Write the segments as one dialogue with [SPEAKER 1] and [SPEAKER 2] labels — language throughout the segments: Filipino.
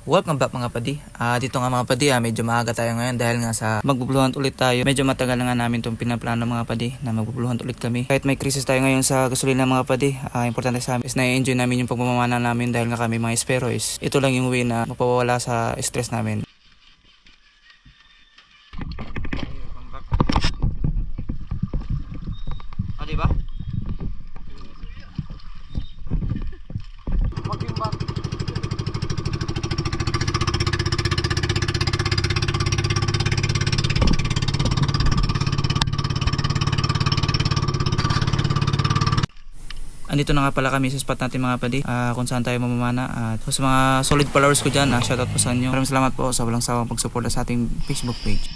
[SPEAKER 1] Welcome back mga padi. Dito nga mga padi, medyo maaga tayo ngayon dahil nga sa magbubuluhan ulit tayo. Medyo matagal na nga namin itong pinaplano mga padi na magbubuluhan ulit kami. Kahit may krisis tayo ngayon sa gasolina mga padi, importante sa amin is na-enjoy namin yung pagmamana namin dahil nga kami mga espero is ito lang yung way na mapawala sa stress namin. Diba? Andito na nga pala kami sa spot natin mga padi, kung saan tayo mamamana. At sa mga solid followers ko dyan, shoutout po sa inyo. Maraming salamat po sa walang sawang pagsuporta sa ating Facebook page.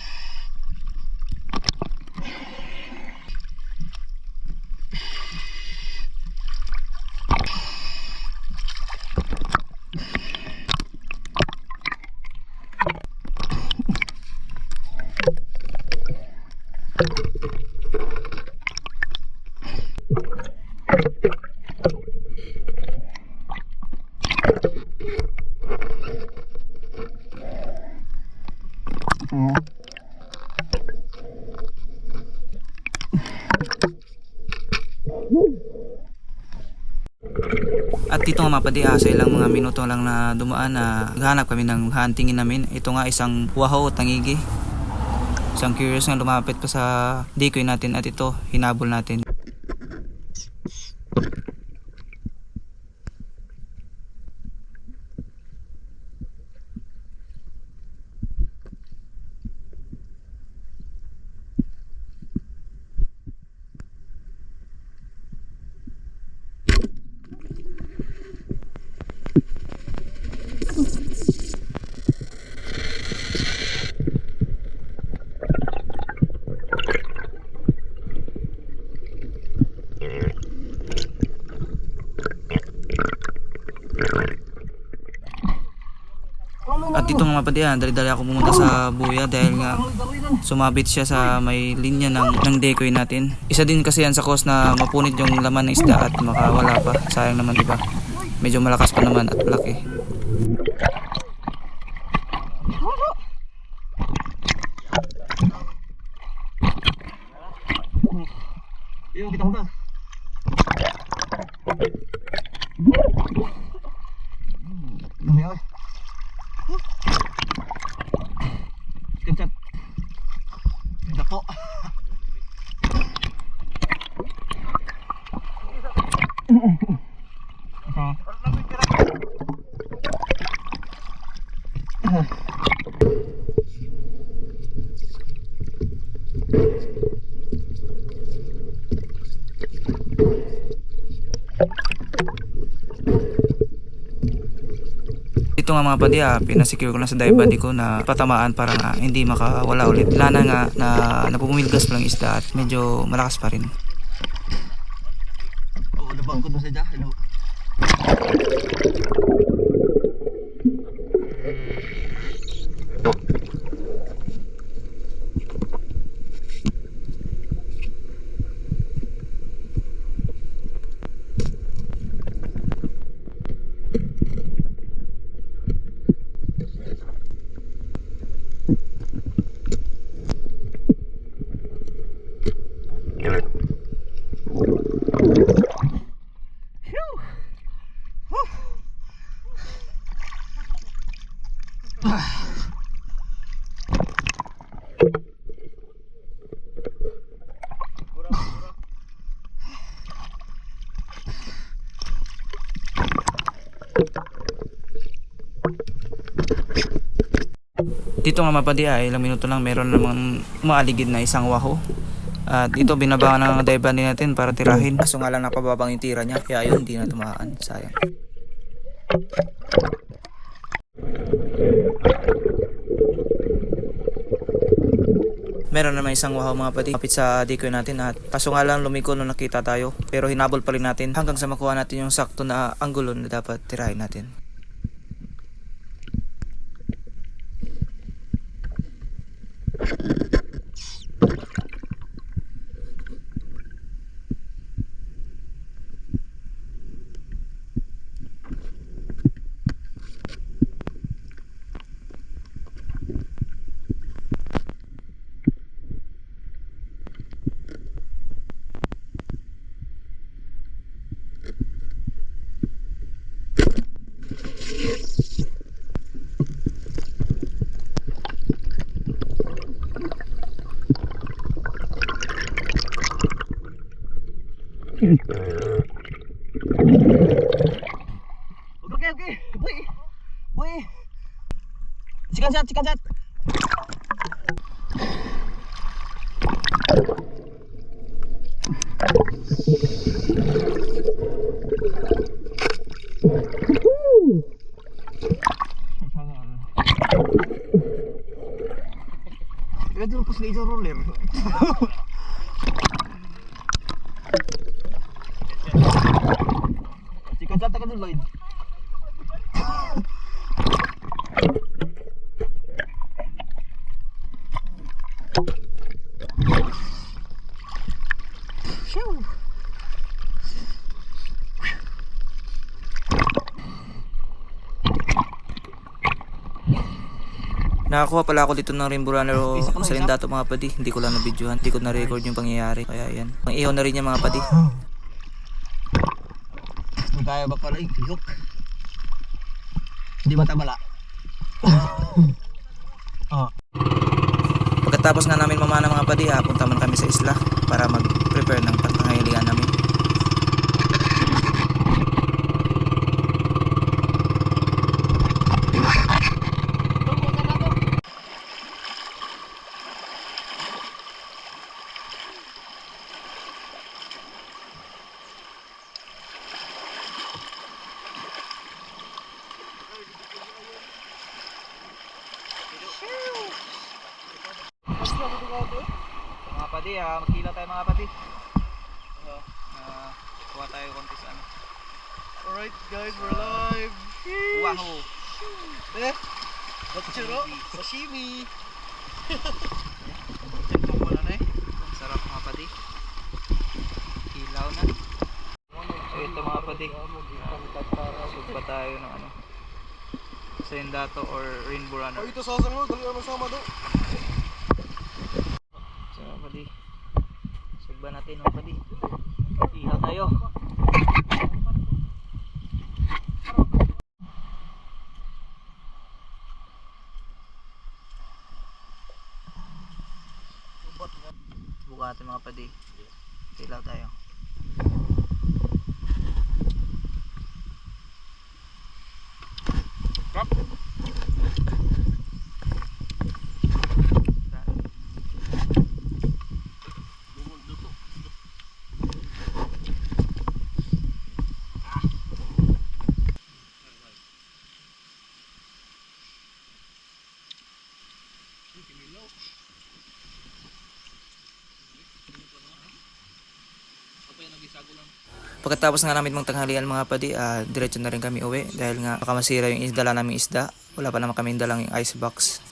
[SPEAKER 1] At dito nga mga padi, sa ilang mga minuto lang na dumaan na naghanap kami ng huntingin namin. Ito nga isang wahaw o tangigi. Isang curious nga lumapit pa sa decoy natin at ito hinabol natin. At dito nga mga padi, dali-dali ako pumunta sa buya dahil nga sumabit siya sa may linya ng decoy natin. Isa din kasi yan sa cause na mapunit yung laman ng isda at makawala pa. Sayang naman diba? Medyo malakas pa naman at malaki.
[SPEAKER 2] Yung kita hunta. Kencet. Dako.
[SPEAKER 1] Dito nga mga padi, pinasecure ko na sa dive body ko na patamaan para nga hindi makawala ulit. Lana nga na napumilgas pa lang isda at medyo malakas pa rin.
[SPEAKER 2] Oo, nabangkod na siya. Hello.
[SPEAKER 1] Dito nga mapadi, ilang minuto lang meron namang umaaligid na isang waho. At ito binabangan ng dive body natin para tirahin. Kaso nga lang napababang yung tira niya, kaya yun hindi na tumaan. Sayang. Meron naman isang wahaw mga padi kapit sa decoy natin at kaso nga lang lumiko nung nakita tayo, pero hinabol pa rin natin hanggang sa makuha natin yung sakto na anggulo na dapat tirahin natin.
[SPEAKER 2] Okay, okay. Boy. Boy. Chicken shot, chicken shot. Kaya dulu pas laser roller. Chicken shot ka dulu, Lloyd. Shoo.
[SPEAKER 1] Nakakuha pala ako dito ng rainbow runner o sa Lindato mga padi. Hindi ko lang na-videohan. Hindi ko na-record yung pangyayari. Kaya yan. Pang ihaw na rin yan mga padi.
[SPEAKER 2] Kaya ba pala ihok? Hindi matabala. Oh.
[SPEAKER 1] Pagkatapos nga namin mamana mga padi, punta man kami sa isla para mag-prepare ng pagkangahiligan namin. Mga padi, magkila tayo mga padi. Kuha tayo konti sa ano.
[SPEAKER 3] Alright guys, we're live.
[SPEAKER 1] Wahoo!
[SPEAKER 3] Eh, Batsuro, sashimi.
[SPEAKER 1] Ito muna na eh. Ang sarap mga padi. Kilaw na. So ito mga padi. Sugpa tayo ng ano. Sa Lindato or rainbow runner.
[SPEAKER 3] Oh, ito sasang mo, dali naman sama do.
[SPEAKER 1] So mga padi. Sugba natin mga padi. Ihaw tayo. Buka natin mga padi. Kilaw tayo. Pagkatapos nga namin magtanghalian mga padi, diretso na rin kami uwi dahil nga baka masira yung dala namin isda. Wala pa naman kami dalang yung ice box.